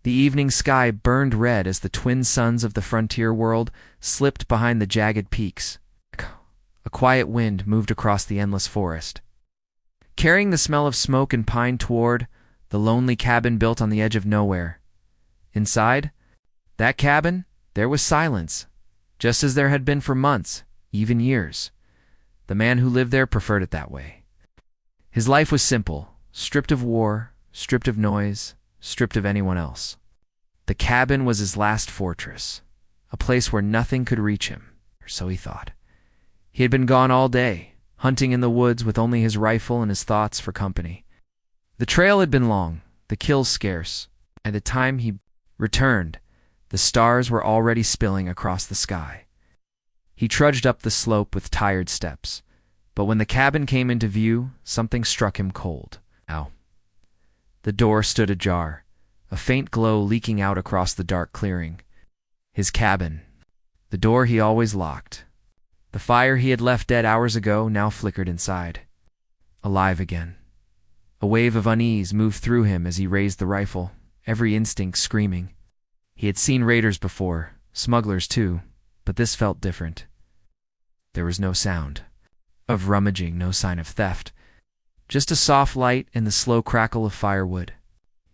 The evening sky burned red as the twin suns of the frontier world slipped behind the jagged peaks. A quiet wind moved across the endless forest, carrying the smell of smoke and pine toward the lonely cabin built on the edge of nowhere. Inside that cabin, there was silence, just as there had been for months, even years. The man who lived there preferred it that way. His life was simple, stripped of war, stripped of noise, stripped of anyone else. The cabin was his last fortress, a place where nothing could reach him, or so he thought. He had been gone all day, hunting in the woods with only his rifle and his thoughts for company. The trail had been long, the kills scarce. At the time he returned, the stars were already spilling across the sky. He trudged up the slope with tired steps, but when the cabin came into view, something struck him cold. Ow. The door stood ajar, a faint glow leaking out across the dark clearing. His cabin. The door he always locked. The fire he had left dead hours ago now flickered inside. Alive again. A wave of unease moved through him as he raised the rifle, every instinct screaming. He had seen raiders before, smugglers too, but this felt different. There was no sound of rummaging, no sign of theft, just a soft light and the slow crackle of firewood.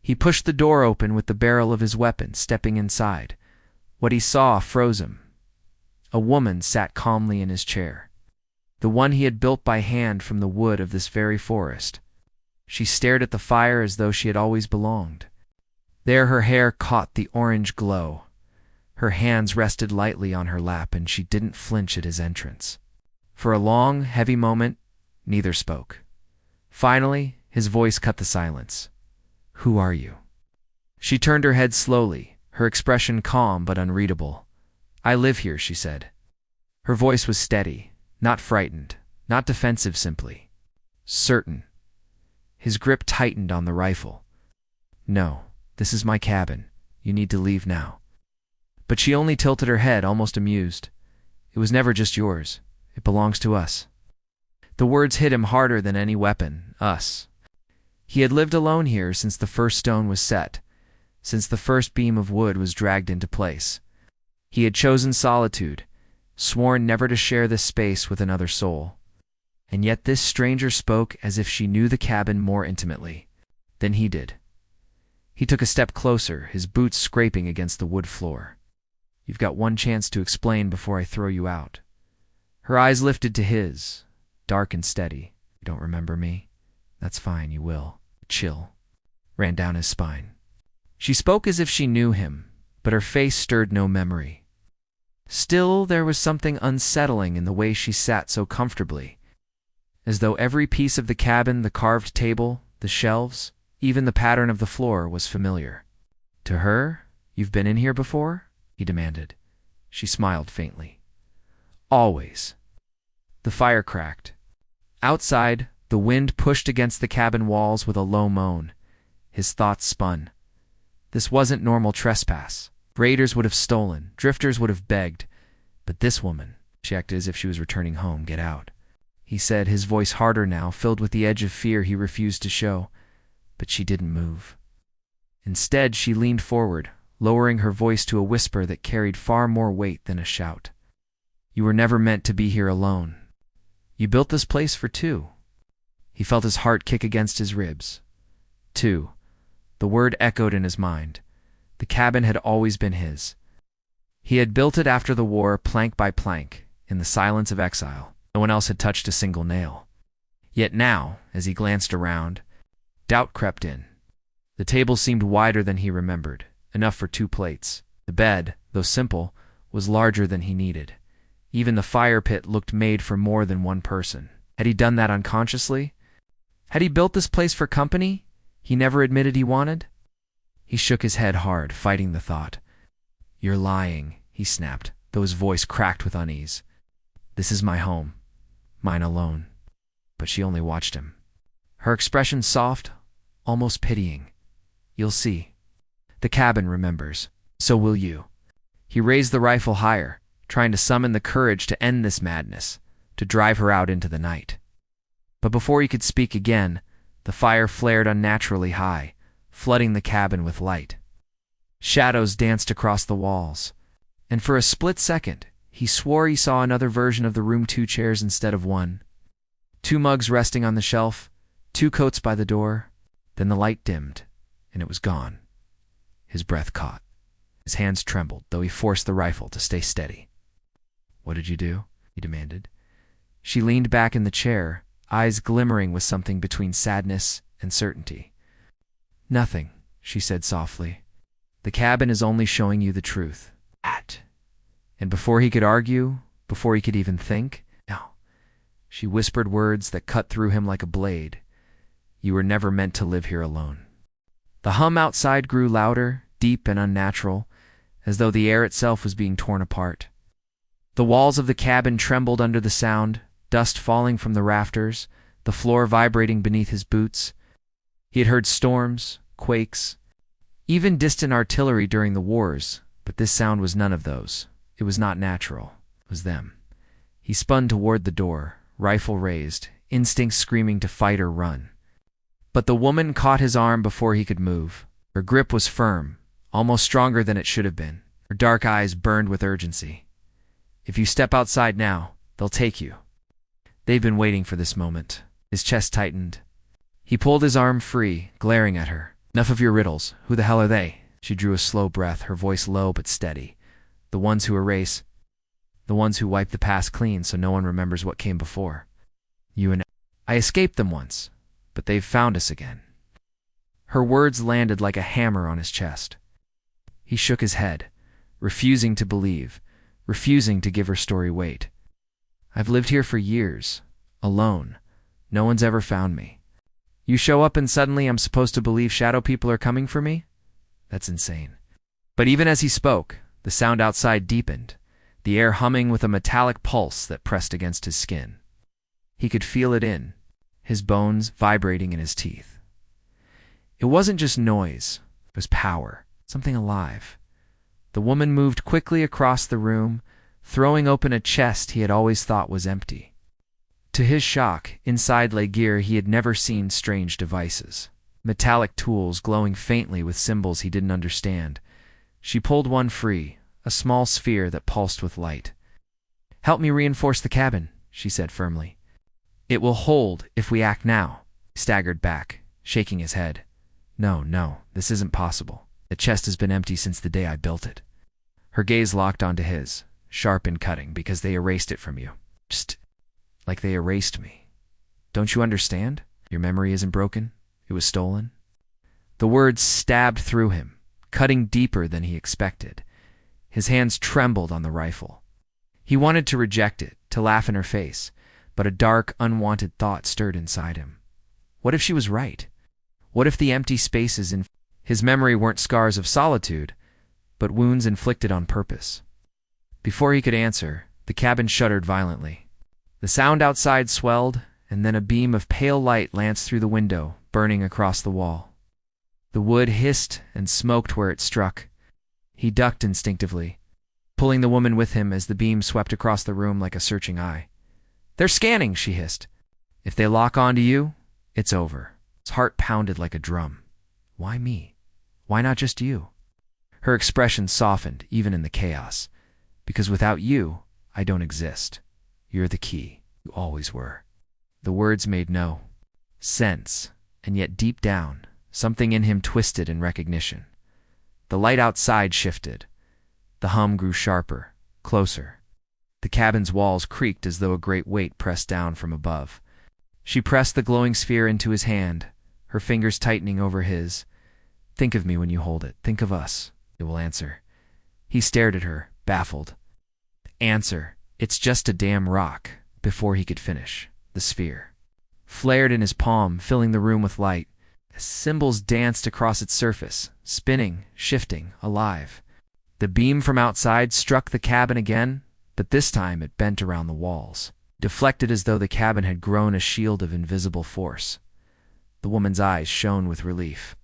He pushed the door open with the barrel of his weapon, stepping inside. What he saw froze him. A woman sat calmly in his chair, the one he had built by hand from the wood of this very forest. She stared at the fire as though she had always belonged. There her hair caught the orange glow. Her hands rested lightly on her lap, and she didn't flinch at his entrance. For a long, heavy moment, neither spoke. Finally, his voice cut the silence. "Who are you?" She turned her head slowly, her expression calm but unreadable. "I live here," she said. Her voice was steady, not frightened, not defensive, simply certain. His grip tightened on the rifle. "No, this is my cabin. You need to leave now." But she only tilted her head, almost amused. "It was never just yours. It belongs to us." The words hit him harder than any weapon. Us. He had lived alone here since the first stone was set, since the first beam of wood was dragged into place. He had chosen solitude, sworn never to share this space with another soul. And yet this stranger spoke as if she knew the cabin more intimately than he did. He took a step closer, his boots scraping against the wood floor. "You've got one chance to explain before I throw you out." Her eyes lifted to his, dark and steady. "You don't remember me? That's fine, you will." A chill ran down his spine. She spoke as if she knew him, but her face stirred no memory. Still, there was something unsettling in the way she sat so comfortably, as though every piece of the cabin, the carved table, the shelves, even the pattern of the floor, was familiar. "To her, you've been in here before?" he demanded. She smiled faintly. "Always." The fire cracked. Outside, the wind pushed against the cabin walls with a low moan. His thoughts spun. This wasn't normal trespass. Raiders would have stolen, drifters would have begged. But this woman, she acted as if she was returning home. "Get out," he said, his voice harder now, filled with the edge of fear he refused to show. But she didn't move. Instead, she leaned forward, lowering her voice to a whisper that carried far more weight than a shout. "You were never meant to be here alone. You built this place for two." He felt his heart kick against his ribs. Two. The word echoed in his mind. The cabin had always been his. He had built it after the war, plank by plank, in the silence of exile. No one else had touched a single nail. Yet now, as he glanced around, doubt crept in. The table seemed wider than he remembered, enough for 2 plates. The bed, though simple, was larger than he needed. Even the fire pit looked made for more than one person. Had he done that unconsciously? Had he built this place for company he never admitted he wanted? He shook his head hard, fighting the thought. "You're lying," he snapped, though his voice cracked with unease. "This is my home. Mine alone." But she only watched him. Her expression soft, almost pitying. "You'll see. The cabin remembers. So will you." He raised the rifle higher, trying to summon the courage to end this madness, to drive her out into the night. But before he could speak again, the fire flared unnaturally high, flooding the cabin with light. Shadows danced across the walls, and for a split second, he swore he saw another version of the room, 2 chairs instead of 1. 2 mugs resting on the shelf, 2 coats by the door. Then the light dimmed, and it was gone. His breath caught. His hands trembled, though he forced the rifle to stay steady. "What did you do?" he demanded. She leaned back in the chair, eyes glimmering with something between sadness and certainty. "Nothing," she said softly. "The cabin is only showing you the truth." And before he could argue, before he could even think, "No," she whispered words that cut through him like a blade. "You were never meant to live here alone." The hum outside grew louder, deep and unnatural, as though the air itself was being torn apart. The walls of the cabin trembled under the sound, dust falling from the rafters, the floor vibrating beneath his boots. He had heard storms, quakes, even distant artillery during the wars, but this sound was none of those. It was not natural. It was them. He spun toward the door, rifle raised, instincts screaming to fight or run. But the woman caught his arm before he could move. Her grip was firm, almost stronger than it should have been. Her dark eyes burned with urgency. "If you step outside now, they'll take you." They've been waiting for this moment. His chest tightened. He pulled his arm free, glaring at her. "Enough of your riddles. Who the hell are they?" She drew a slow breath, her voice low but steady. "The ones who erase. The ones who wipe the past clean so no one remembers what came before. You and I escaped them once, but they've found us again." Her words landed like a hammer on his chest. He shook his head, refusing to believe, refusing to give her story weight. "I've lived here for years, alone. No one's ever found me. You show up and suddenly I'm supposed to believe shadow people are coming for me? That's insane." But even as he spoke, the sound outside deepened, the air humming with a metallic pulse that pressed against his skin. He could feel it in, his bones vibrating in his teeth. It wasn't just noise, it was power, something alive. The woman moved quickly across the room, throwing open a chest he had always thought was empty. To his shock, inside lay gear he had never seen: strange devices, metallic tools glowing faintly with symbols he didn't understand. She pulled one free, a small sphere that pulsed with light. "Help me reinforce the cabin," she said firmly. "It will hold if we act now." He staggered back, shaking his head. No, this isn't possible. The chest has been empty since the day I built it." Her gaze locked onto his, sharp and cutting, "Because they erased it from you. Just like they erased me. Don't you understand? Your memory isn't broken. It was stolen." The words stabbed through him, cutting deeper than he expected. His hands trembled on the rifle. He wanted to reject it, to laugh in her face, but a dark, unwanted thought stirred inside him. What if she was right? What if the empty spaces in his memory weren't scars of solitude, but wounds inflicted on purpose? Before he could answer, the cabin shuddered violently. The sound outside swelled, and then a beam of pale light lanced through the window, burning across the wall. The wood hissed and smoked where it struck. He ducked instinctively, pulling the woman with him as the beam swept across the room like a searching eye. "They're scanning," she hissed. "If they lock onto you, it's over." His heart pounded like a drum. Why me? Why not just you? Her expression softened, even in the chaos. "Because without you, I don't exist. You're the key. You always were." The words made no sense, and yet deep down, something in him twisted in recognition. The light outside shifted. The hum grew sharper, closer. The cabin's walls creaked as though a great weight pressed down from above. She pressed the glowing sphere into his hand, her fingers tightening over his. "Think of me when you hold it. Think of us. It will answer." He stared at her, baffled. "Answer. It's just a damn rock." Before he could finish, the sphere flared in his palm, filling the room with light. Symbols danced across its surface, spinning, shifting, alive. The beam from outside struck the cabin again, but this time it bent around the walls, deflected as though the cabin had grown a shield of invisible force. The woman's eyes shone with relief.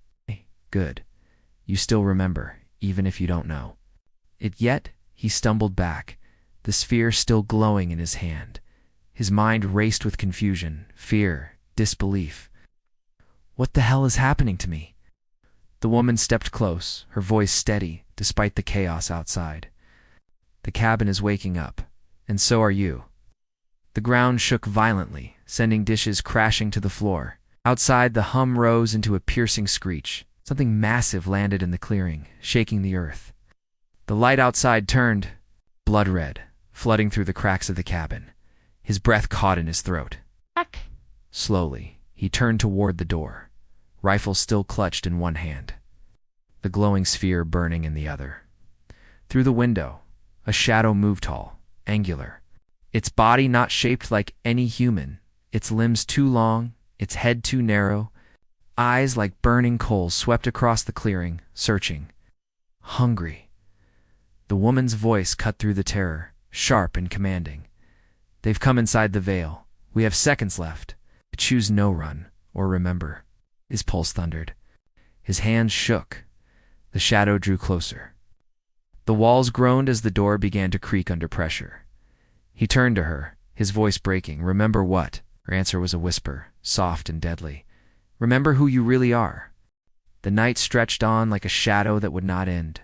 "Good. You still remember, even if you don't know." Yet he stumbled back, the sphere still glowing in his hand. His mind raced with confusion, fear, disbelief. What the hell is happening to me? The woman stepped close, her voice steady despite the chaos outside. "The cabin is waking up, and so are you." The ground shook violently, sending dishes crashing to the floor. Outside, the hum rose into a piercing screech. Something massive landed in the clearing, shaking the earth. The light outside turned blood red, flooding through the cracks of the cabin. His breath caught in his throat. Slowly, he turned toward the door, rifle still clutched in one hand, the glowing sphere burning in the other. Through the window, a shadow moved tall, angular, its body not shaped like any human, its limbs too long, its head too narrow. Eyes like burning coals swept across the clearing, searching. Hungry. The woman's voice cut through the terror, sharp and commanding. "They've come inside the veil. We have seconds left. Choose no run, or remember." His pulse thundered. His hands shook. The shadow drew closer. The walls groaned as the door began to creak under pressure. He turned to her, his voice breaking. "Remember what?" Her answer was a whisper, soft and deadly. "Remember who you really are." The night stretched on like a shadow that would not end.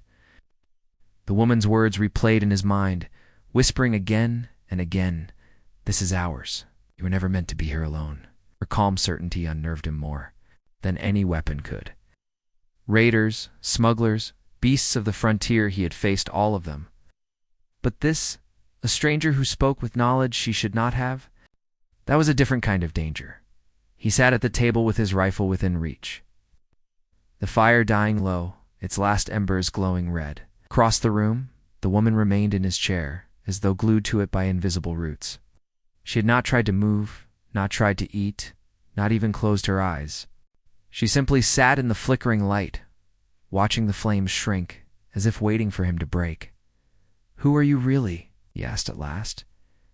The woman's words replayed in his mind, whispering again and again, "This is ours. You were never meant to be here alone." Her calm certainty unnerved him more than any weapon could. Raiders, smugglers, beasts of the frontier, he had faced all of them. But this, a stranger who spoke with knowledge she should not have, that was a different kind of danger. He sat at the table with his rifle within reach. The fire dying low, its last embers glowing red. Across the room, the woman remained in his chair, as though glued to it by invisible roots. She had not tried to move, not tried to eat, not even closed her eyes. She simply sat in the flickering light, watching the flames shrink, as if waiting for him to break. "Who are you really?" he asked at last,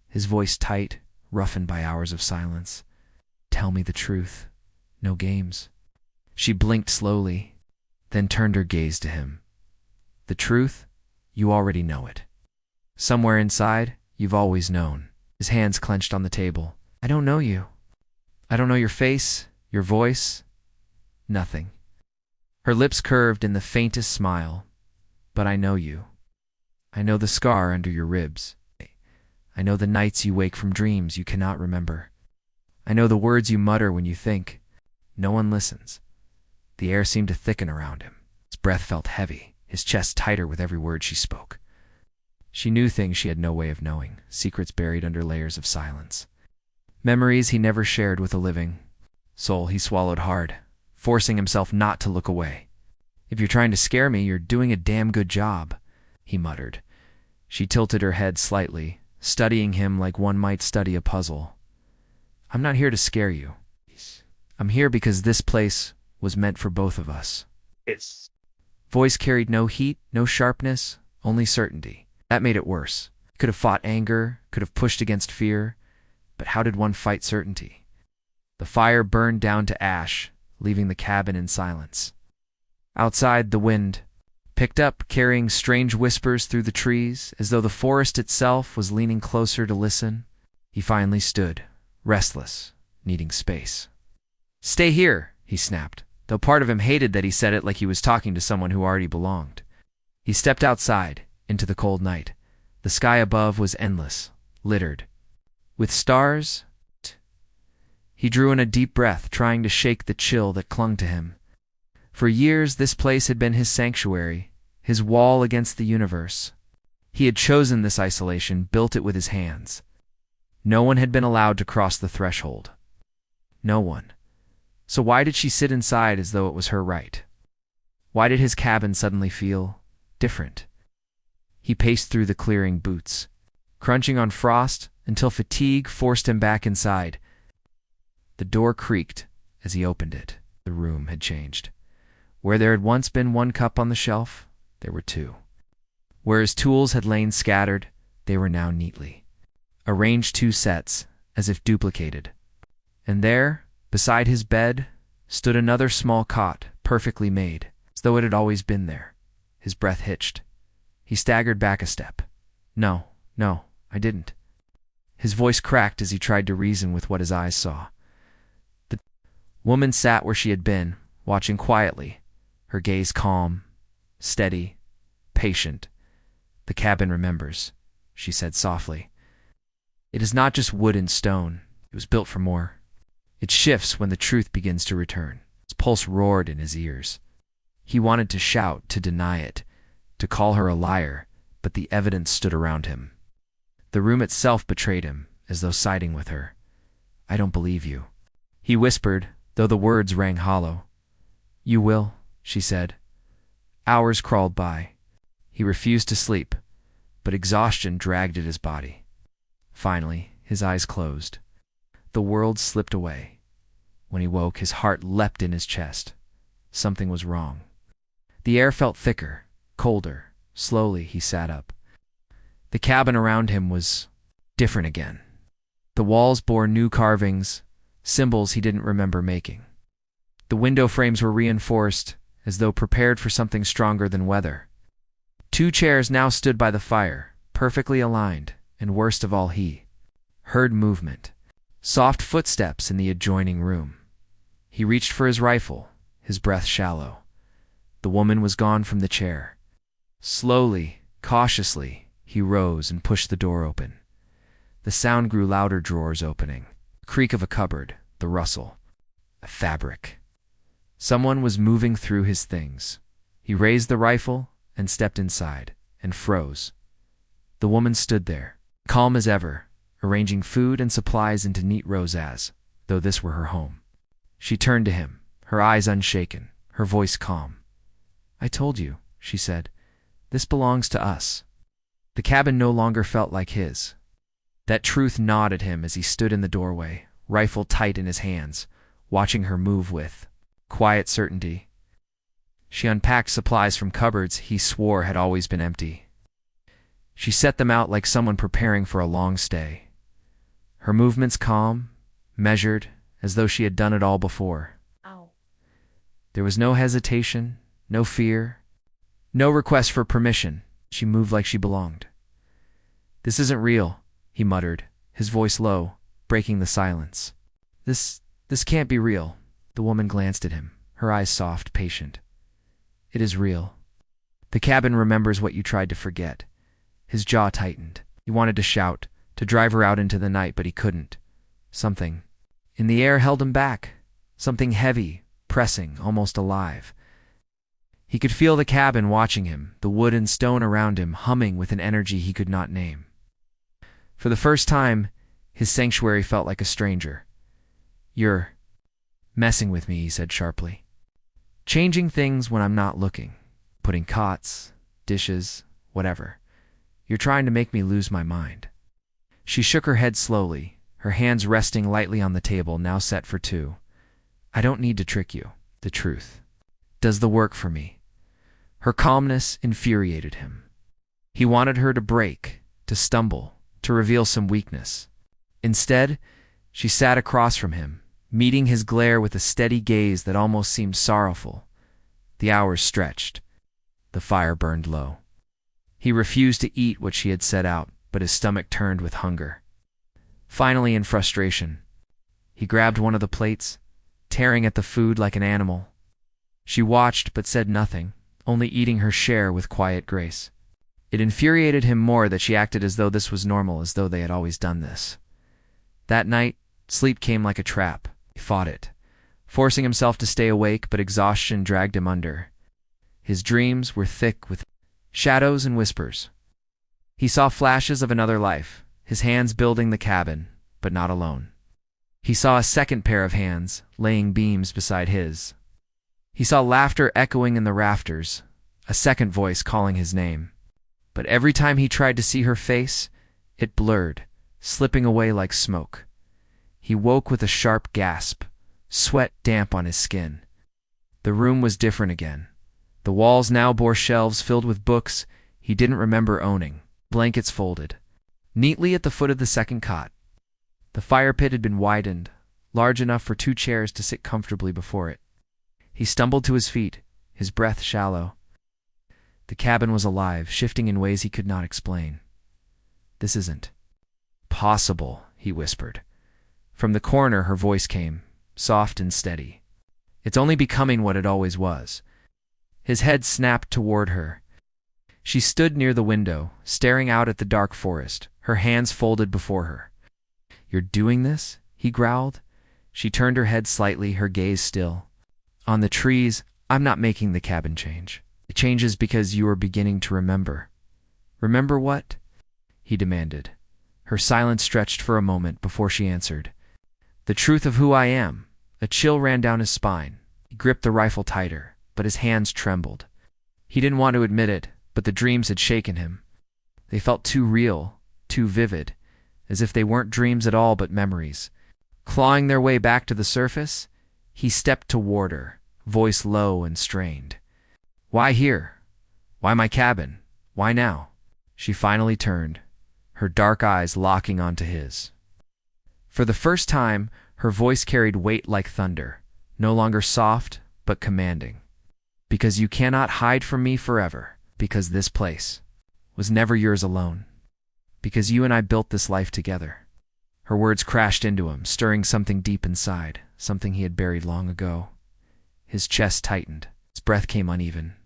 his voice tight, roughened by hours of silence. "Tell me the truth. No games." She blinked slowly, then turned her gaze to him. "The truth? You already know it. Somewhere inside, you've always known." His hands clenched on the table. "I don't know you. I don't know your face, your voice, nothing." Her lips curved in the faintest smile. "But I know you. I know the scar under your ribs. I know the nights you wake from dreams you cannot remember. I know the words you mutter when you think. No one listens." The air seemed to thicken around him. His breath felt heavy, his chest tighter with every word she spoke. She knew things she had no way of knowing, secrets buried under layers of silence. Memories he never shared with a living soul. He swallowed hard, forcing himself not to look away. "If you're trying to scare me, you're doing a damn good job," he muttered. She tilted her head slightly, studying him like one might study a puzzle. "I'm not here to scare you. I'm here because this place was meant for both of us." It's Voice carried no heat, no sharpness, only certainty. That made it worse. Could have fought anger, could have pushed against fear, but how did one fight certainty? The fire burned down to ash, leaving the cabin in silence. Outside, the wind picked up, carrying strange whispers through the trees, as though the forest itself was leaning closer to listen. He finally stood, restless, needing space. "Stay here," he snapped, though part of him hated that he said it like he was talking to someone who already belonged. He stepped outside, into the cold night. The sky above was endless, littered with stars. He drew in a deep breath, trying to shake the chill that clung to him. For years, this place had been his sanctuary, his wall against the universe. He had chosen this isolation, built it with his hands. No one had been allowed to cross the threshold. No one. So why did she sit inside as though it was her right? Why did his cabin suddenly feel different? He paced through the clearing, boots crunching on frost, until fatigue forced him back inside. The door creaked as he opened it. The room had changed. Where there had once been one cup on the shelf, there were two. Where his tools had lain scattered, they were now neatly arranged, two sets, as if duplicated. And there, beside his bed, stood another small cot, perfectly made, as though it had always been there. His breath hitched. He staggered back a step. No, I didn't." His voice cracked as he tried to reason with what his eyes saw. The woman sat where she had been, watching quietly, her gaze calm, steady, patient. "The cabin remembers," she said softly. "It is not just wood and stone. It was built for more. It shifts when the truth begins to return." His pulse roared in his ears. He wanted to shout, to deny it, to call her a liar, but the evidence stood around him. The room itself betrayed him, as though siding with her. "I don't believe you," he whispered, though the words rang hollow. "You will," she said. Hours crawled by. He refused to sleep, but exhaustion dragged at his body. Finally, his eyes closed. The world slipped away. When he woke, his heart leapt in his chest. Something was wrong. The air felt thicker, colder. Slowly, he sat up. The cabin around him was different again. The walls bore new carvings, symbols he didn't remember making. The window frames were reinforced, as though prepared for something stronger than weather. 2 chairs now stood by the fire, perfectly aligned, and worst of all, he heard movement. Soft footsteps in the adjoining room. He reached for his rifle, his breath shallow. The woman was gone from the chair. Slowly, cautiously, he rose and pushed the door open. The sound grew louder, drawers opening. The creak of a cupboard, the rustle. A fabric. Someone was moving through his things. He raised the rifle and stepped inside, and froze. The woman stood there, calm as ever, arranging food and supplies into neat rows as though this were her home. She turned to him, her eyes unshaken, her voice calm. "I told you," she said. "This belongs to us." The cabin no longer felt like his. That truth gnawed at him as he stood in the doorway, rifle tight in his hands, watching her move with quiet certainty. She unpacked supplies from cupboards he swore had always been empty. She set them out like someone preparing for a long stay. Her movements calm, measured, as though she had done it all before. Ow. There was no hesitation, no fear, no request for permission. She moved like she belonged. "This isn't real," he muttered, his voice low, breaking the silence. This can't be real." The woman glanced at him, her eyes soft, patient. "It is real. The cabin remembers what you tried to forget." His jaw tightened. He wanted to shout, to drive her out into the night, but he couldn't. Something in the air held him back. Something heavy, pressing, almost alive. He could feel the cabin watching him, the wood and stone around him humming with an energy he could not name. For the first time, his sanctuary felt like a stranger. "You're messing with me," he said sharply. "Changing things when I'm not looking. Putting cots, dishes, whatever. You're trying to make me lose my mind." She shook her head slowly, her hands resting lightly on the table now set for 2. "I don't need to trick you. The truth does the work for me." Her calmness infuriated him. He wanted her to break, to stumble, to reveal some weakness. Instead, she sat across from him, meeting his glare with a steady gaze that almost seemed sorrowful. The hours stretched. The fire burned low. He refused to eat what she had set out, but his stomach turned with hunger. Finally, in frustration, he grabbed one of the plates, tearing at the food like an animal. She watched but said nothing, only eating her share with quiet grace. It infuriated him more that she acted as though this was normal, as though they had always done this. That night, sleep came like a trap. He fought it, forcing himself to stay awake, but exhaustion dragged him under. His dreams were thick with shadows and whispers. He saw flashes of another life, his hands building the cabin, but not alone. He saw a second pair of hands, laying beams beside his. He saw laughter echoing in the rafters, a second voice calling his name. But every time he tried to see her face, it blurred, slipping away like smoke. He woke with a sharp gasp, sweat damp on his skin. The room was different again. The walls now bore shelves filled with books he didn't remember owning, blankets folded neatly at the foot of the second cot. The fire pit had been widened, large enough for 2 chairs to sit comfortably before it. He stumbled to his feet, his breath shallow. The cabin was alive, shifting in ways he could not explain. "This isn't possible," he whispered. From the corner her voice came, soft and steady. "It's only becoming what it always was. His head snapped toward her. She stood near the window, staring out at the dark forest, her hands folded before her. "You're doing this?" he growled. She turned her head slightly, her gaze still. "On the trees, I'm not making the cabin change. It changes because you are beginning to remember." "Remember what?" he demanded. Her silence stretched for a moment before she answered. "The truth of who I am." A chill ran down his spine. He gripped the rifle tighter, but his hands trembled. He didn't want to admit it, but the dreams had shaken him. They felt too real, too vivid, as if they weren't dreams at all but memories. Clawing their way back to the surface, he stepped toward her, voice low and strained. "Why here? Why my cabin? Why now?" She finally turned, her dark eyes locking onto his. For the first time, her voice carried weight like thunder, no longer soft, but commanding. "Because you cannot hide from me forever. Because this place was never yours alone. Because you and I built this life together." Her words crashed into him, stirring something deep inside, something he had buried long ago. His chest tightened. His breath came uneven.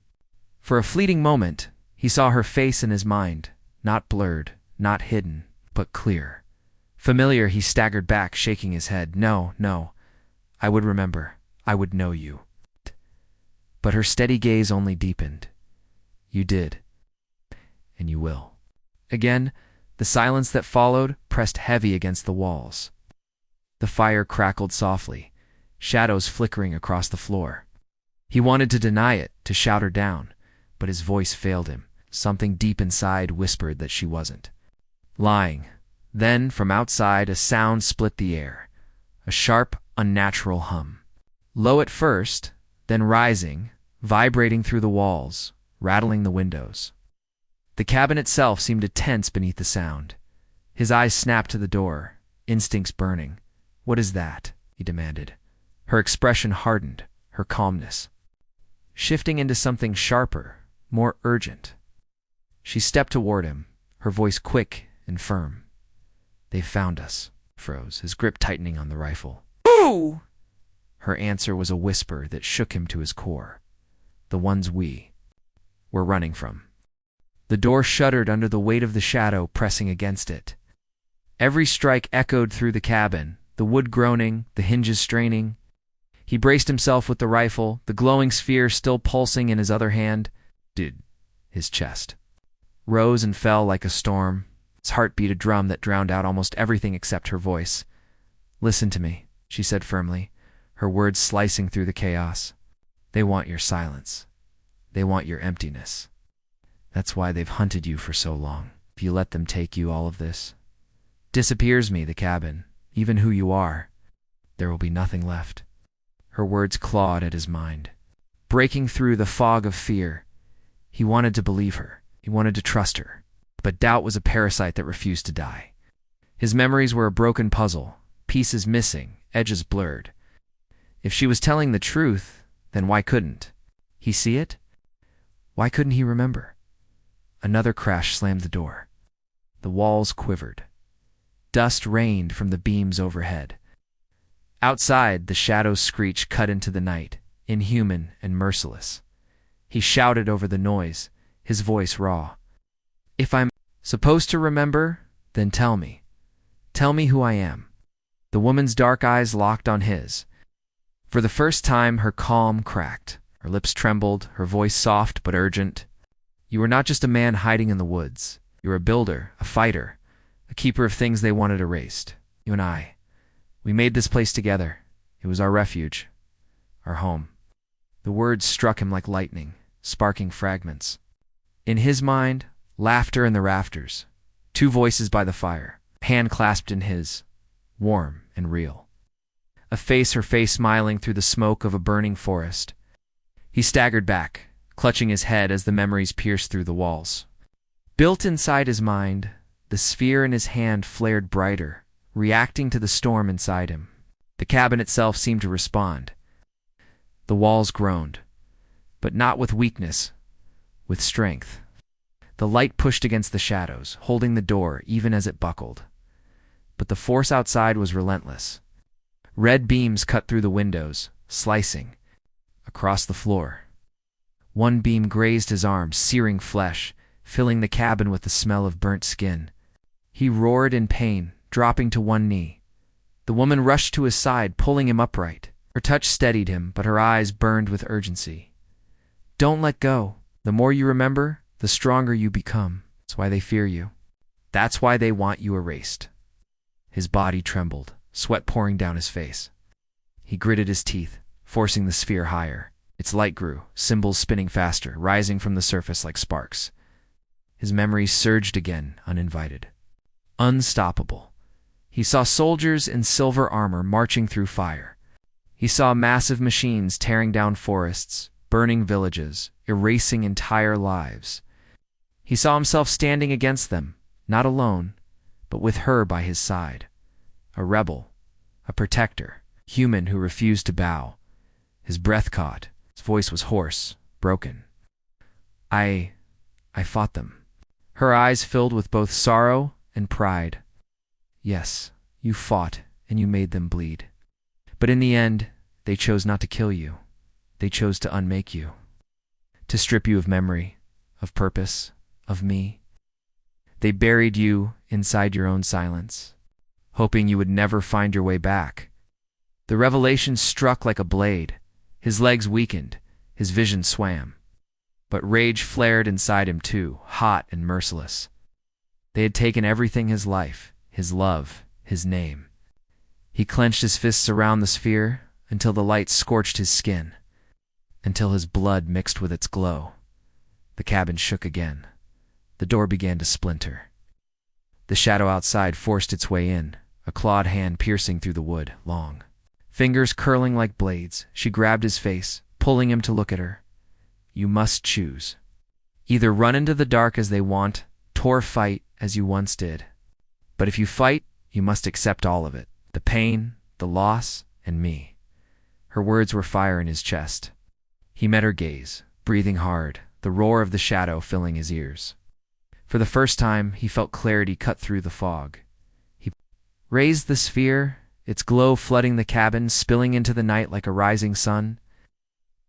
For a fleeting moment, he saw her face in his mind, not blurred, not hidden, but clear. Familiar, he staggered back, shaking his head. "No, no. I would remember. I would know you." But her steady gaze only deepened. "You did. And you will." Again, the silence that followed pressed heavy against the walls. The fire crackled softly, shadows flickering across the floor. He wanted to deny it, to shout her down, but his voice failed him. Something deep inside whispered that she wasn't lying. Then, from outside, a sound split the air, a sharp, unnatural hum. Low at first, then rising, vibrating through the walls, rattling the windows. The cabin itself seemed to tense beneath the sound. His eyes snapped to the door, instincts burning. "What is that?" he demanded. Her expression hardened, her calmness shifting into something sharper, more urgent. She stepped toward him, her voice quick and firm. "They found us." Froze, his grip tightening on the rifle. "Who?" Her answer was a whisper that shook him to his core. "The ones we were running from." The door shuddered under the weight of the shadow pressing against it. Every strike echoed through the cabin, the wood groaning, the hinges straining. He braced himself with the rifle, the glowing sphere still pulsing in his other hand. His chest rose and fell like a storm. His heart beat a drum that drowned out almost everything except her voice. "Listen to me," she said firmly, her words slicing through the chaos. "They want your silence. They want your emptiness. That's why they've hunted you for so long. If you let them take you, all of this disappears me, the cabin, even who you are. There will be nothing left." Her words clawed at his mind, breaking through the fog of fear. He wanted to believe her. He wanted to trust her. But doubt was a parasite that refused to die. His memories were a broken puzzle, pieces missing, edges blurred. If she was telling the truth, then why couldn't he see it? Why couldn't he remember? Another crash slammed the door. The walls quivered. Dust rained from the beams overhead. Outside, the shadow's screech cut into the night, inhuman and merciless. He shouted over the noise, his voice raw. "If I'm supposed to remember, then tell me. Tell me who I am." The woman's dark eyes locked on his. For the first time, her calm cracked. Her lips trembled, her voice soft but urgent. "You were not just a man hiding in the woods. You were a builder, a fighter, a keeper of things they wanted erased. You and I. We made this place together. It was our refuge, our home." The words struck him like lightning, sparking fragments. In his mind, laughter in the rafters, two voices by the fire, hand clasped in his, warm and real. Her face smiling through the smoke of a burning forest. He staggered back, clutching his head as the memories pierced through the walls. Built inside his mind, the sphere in his hand flared brighter, reacting to the storm inside him. The cabin itself seemed to respond. The walls groaned, but not with weakness, with strength. The light pushed against the shadows, holding the door even as it buckled. But the force outside was relentless. Red beams cut through the windows, slicing across the floor. One beam grazed his arm, searing flesh, filling the cabin with the smell of burnt skin. He roared in pain, dropping to one knee. The woman rushed to his side, pulling him upright. Her touch steadied him, but her eyes burned with urgency. "Don't let go. The more you remember, the stronger you become. That's why they fear you. That's why they want you erased." His body trembled, sweat pouring down his face. He gritted his teeth, forcing the sphere higher. Its light grew, symbols spinning faster, rising from the surface like sparks. His memories surged again, uninvited. Unstoppable. He saw soldiers in silver armor marching through fire. He saw massive machines tearing down forests, burning villages, erasing entire lives. He saw himself standing against them, not alone, but with her by his side. A rebel, a protector, human who refused to bow. His breath caught. His voice was hoarse, broken. I fought them." Her eyes filled with both sorrow and pride. "Yes, you fought, and you made them bleed. But in the end, they chose not to kill you. They chose to unmake you. To strip you of memory, of purpose, of me. They buried you inside your own silence, hoping you would never find your way back." The revelation struck like a blade. His legs weakened, his vision swam. But rage flared inside him too, hot and merciless. They had taken everything: his life, his love, his name. He clenched his fists around the sphere until the light scorched his skin, until his blood mixed with its glow. The cabin shook again. The door began to splinter. The shadow outside forced its way in, a clawed hand piercing through the wood, long. Fingers curling like blades, she grabbed his face, pulling him to look at her. "You must choose. Either run into the dark as they want, or fight as you once did. But if you fight, you must accept all of it. The pain, the loss, and me." Her words were fire in his chest. He met her gaze, breathing hard, the roar of the shadow filling his ears. For the first time, he felt clarity cut through the fog. He raised the sphere, its glow flooding the cabin, spilling into the night like a rising sun.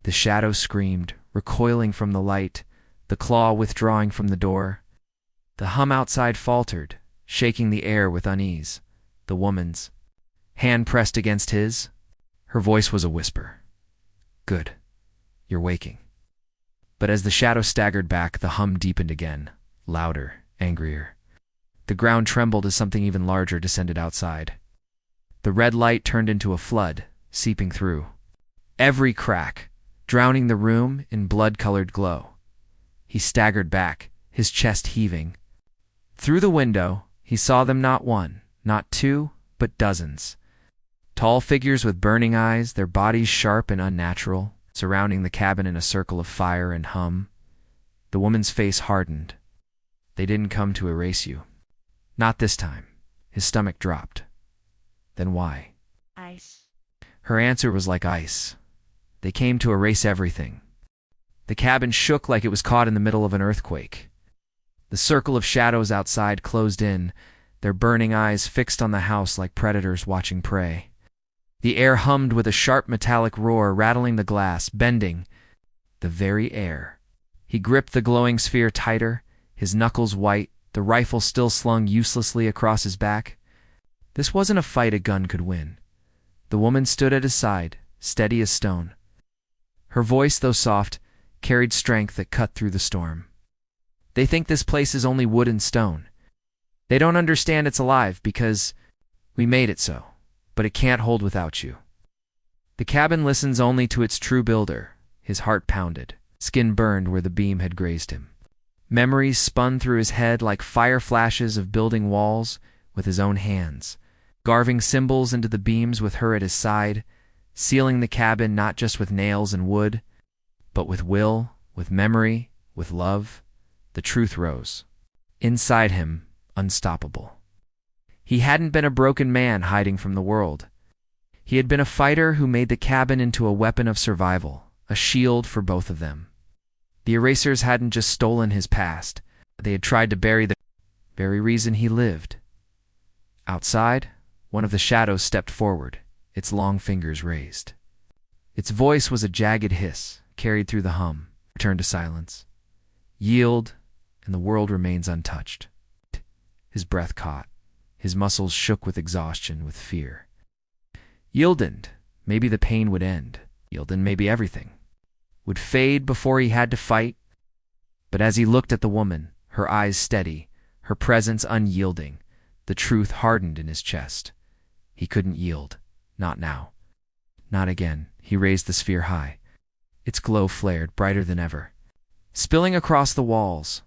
The shadow screamed, recoiling from the light, the claw withdrawing from the door. The hum outside faltered, shaking the air with unease. The woman's hand pressed against his. Her voice was a whisper. "Good. You're waking." But as the shadow staggered back, the hum deepened again, louder, angrier. The ground trembled as something even larger descended outside. The red light turned into a flood, seeping through every crack, drowning the room in blood-colored glow. He staggered back, his chest heaving. Through the window, he saw them, not one, not two, but dozens. Tall figures with burning eyes, their bodies sharp and unnatural, surrounding the cabin in a circle of fire and hum. The woman's face hardened. "They didn't come to erase you." "Not this time." His stomach dropped. "Then why?" Ice. Her answer was like ice. "They came to erase everything." The cabin shook like it was caught in the middle of an earthquake. The circle of shadows outside closed in, their burning eyes fixed on the house like predators watching prey. The air hummed with a sharp metallic roar, rattling the glass, bending the very air. He gripped the glowing sphere tighter, his knuckles white, the rifle still slung uselessly across his back. This wasn't a fight a gun could win. The woman stood at his side, steady as stone. Her voice, though soft, carried strength that cut through the storm. "They think this place is only wood and stone. They don't understand it's alive because we made it so, but it can't hold without you." The cabin listens only to its true builder. His heart pounded, skin burned where the beam had grazed him. Memories spun through his head like fire flashes of building walls with his own hands, carving symbols into the beams with her at his side, sealing the cabin not just with nails and wood, but with will, with memory, with love. The truth rose. Inside him, unstoppable. He hadn't been a broken man hiding from the world. He had been a fighter who made the cabin into a weapon of survival, a shield for both of them. The erasers hadn't just stolen his past. They had tried to bury the very reason he lived. Outside, one of the shadows stepped forward, its long fingers raised. Its voice was a jagged hiss, carried through the hum. Return to silence. Yield, and the world remains untouched. His breath caught. His muscles shook with exhaustion, with fear. Yielded, maybe the pain would end. Yielded, maybe everything would fade before he had to fight. But as he looked at the woman, her eyes steady, her presence unyielding, the truth hardened in his chest. He couldn't yield. Not now. Not again. He raised the sphere high. Its glow flared, brighter than ever, spilling across the walls.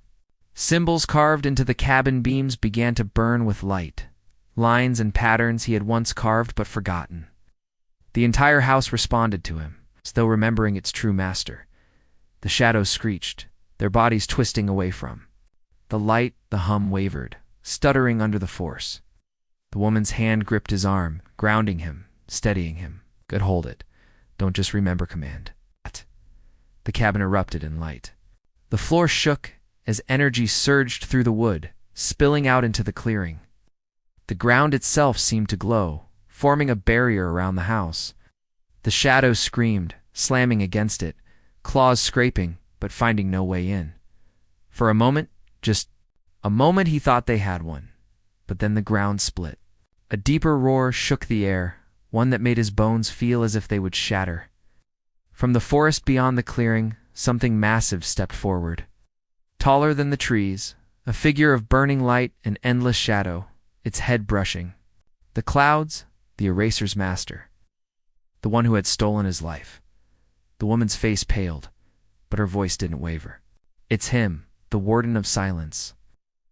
Symbols carved into the cabin beams began to burn with light. Lines and patterns he had once carved but forgotten. The entire house responded to him, as though remembering its true master. The shadows screeched, their bodies twisting away from. The light, the hum wavered, stuttering under the force. The woman's hand gripped his arm, grounding him, steadying him. Good, hold it. Don't just remember command. The cabin erupted in light. The floor shook as energy surged through the wood, spilling out into the clearing. The ground itself seemed to glow, forming a barrier around the house. The shadows screamed, slamming against it, claws scraping, but finding no way in. For a moment, just a moment, he thought they had one. But then the ground split. A deeper roar shook the air, one that made his bones feel as if they would shatter. From the forest beyond the clearing, something massive stepped forward. Taller than the trees, a figure of burning light and endless shadow, its head brushing. The clouds, the eraser's master. The one who had stolen his life. The woman's face paled, but her voice didn't waver. It's him, the warden of silence.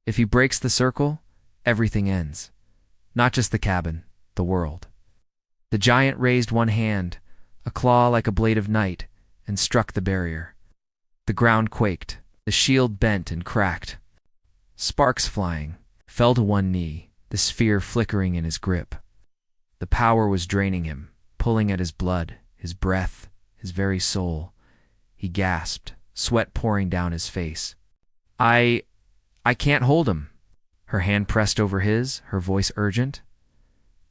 If he breaks the circle, everything ends. Not just the cabin, the world. The giant raised one hand, a claw like a blade of night, and struck the barrier. The ground quaked, the shield bent and cracked. Sparks flying, fell to one knee, the sphere flickering in his grip. The power was draining him, pulling at his blood, his breath, his very soul. He gasped, sweat pouring down his face. I can't hold him. Her hand pressed over his, her voice urgent.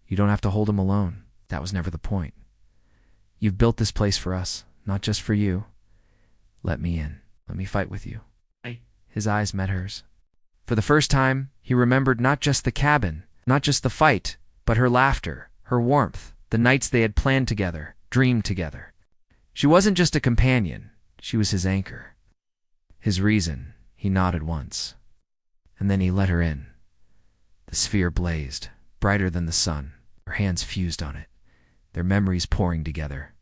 You don't have to hold him alone. That was never the point. You've built this place for us, not just for you. Let me in. Let me fight with you. His eyes met hers. For the first time, he remembered not just the cabin, not just the fight, but her laughter, her warmth, the nights they had planned together, dreamed together. She wasn't just a companion. She was his anchor. His reason. He nodded once. And then he let her in. The sphere blazed, brighter than the sun. Her hands fused on it, their memories pouring together.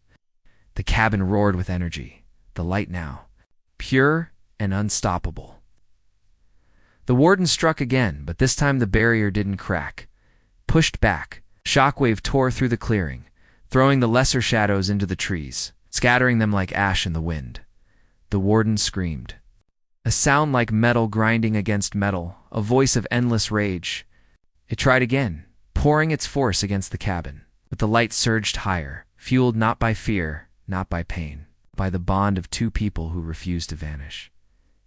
The cabin roared with energy, the light now, pure and unstoppable. The warden struck again, but this time the barrier didn't crack. Pushed back, shockwave tore through the clearing, throwing the lesser shadows into the trees, scattering them like ash in the wind. The warden screamed. A sound like metal grinding against metal, a voice of endless rage. It tried again, pouring its force against the cabin, but the light surged higher, fueled not by fear, not by pain, by the bond of two people who refused to vanish.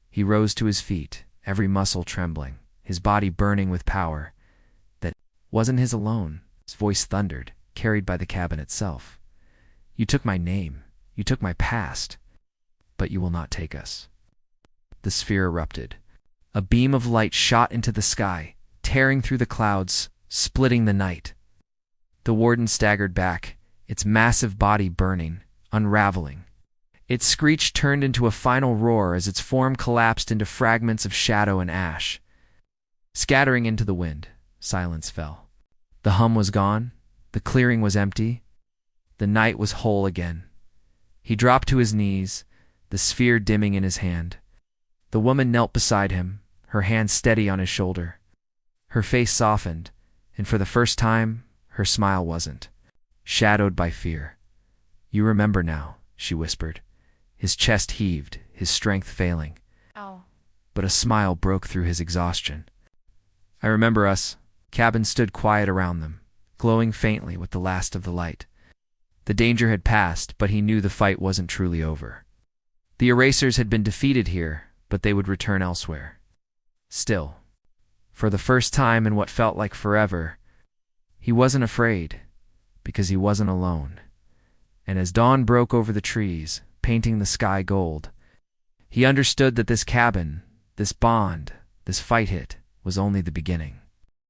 He rose to his feet, every muscle trembling, his body burning with power that wasn't his alone. His voice thundered, carried by the cabin itself. You took my name, you took my past, but you will not take us. The sphere erupted. A beam of light shot into the sky, tearing through the clouds, splitting the night. The warden staggered back, its massive body burning, unraveling. Its screech turned into a final roar as its form collapsed into fragments of shadow and ash. Scattering into the wind, silence fell. The hum was gone, the clearing was empty, the night was whole again. He dropped to his knees, the sphere dimming in his hand. The woman knelt beside him, her hand steady on his shoulder. Her face softened, and for the first time, her smile wasn't shadowed by fear. You remember now, she whispered. His chest heaved, his strength failing. Ow. But a smile broke through his exhaustion. I remember us. Cabin stood quiet around them, glowing faintly with the last of the light. The danger had passed, but he knew the fight wasn't truly over. The erasers had been defeated here, but they would return elsewhere. Still, for the first time in what felt like forever, he wasn't afraid, because he wasn't alone. And as dawn broke over the trees, painting the sky gold, He understood that this cabin, this bond, this fight hit, was only the beginning.